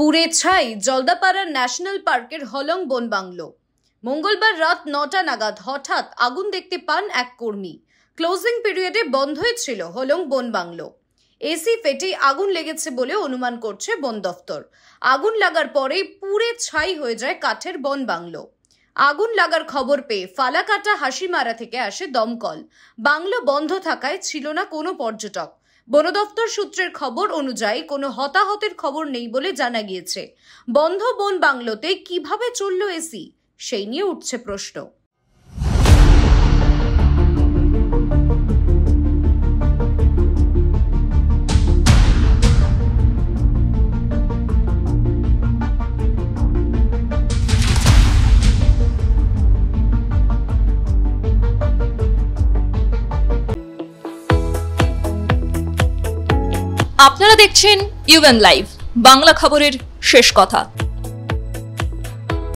পুড়ে ছাই জলদাপাড়া ন্যাশনাল পার্কের হলং বন বাংলো। মঙ্গলবার রাত ৯টা নাগাদ হঠাৎ আগুন দেখতে পান এক কর্মী। ক্লোজিং পিরিয়ডে বন্ধই ছিল হলং বন বাংলো। এসি ফেটে আগুন লেগেছে বলে অনুমান করছে বন দফতর। আগুন লাগার পরেই পুড়ে ছাই হয়ে যায় কাঠের বন বাংলো। আগুন লাগার খবর পেয়ে ফালাকাটা হাসিমারা থেকে আসে দমকল। বাংলো বন্ধ থাকায় ছিল না কোনো পর্যটক। বন দফতর সূত্রের খবর অনুযায়ী কোনো হতাহতের খবর নেই বলে জানা গিয়েছে। বন্ধ বন বাংলোতে কিভাবে চলল এসি, সেই নিয়ে উঠছে প্রশ্ন। আপনারা দেখছেন ইউএন লাইভ, বাংলা খবরের শেষ কথা।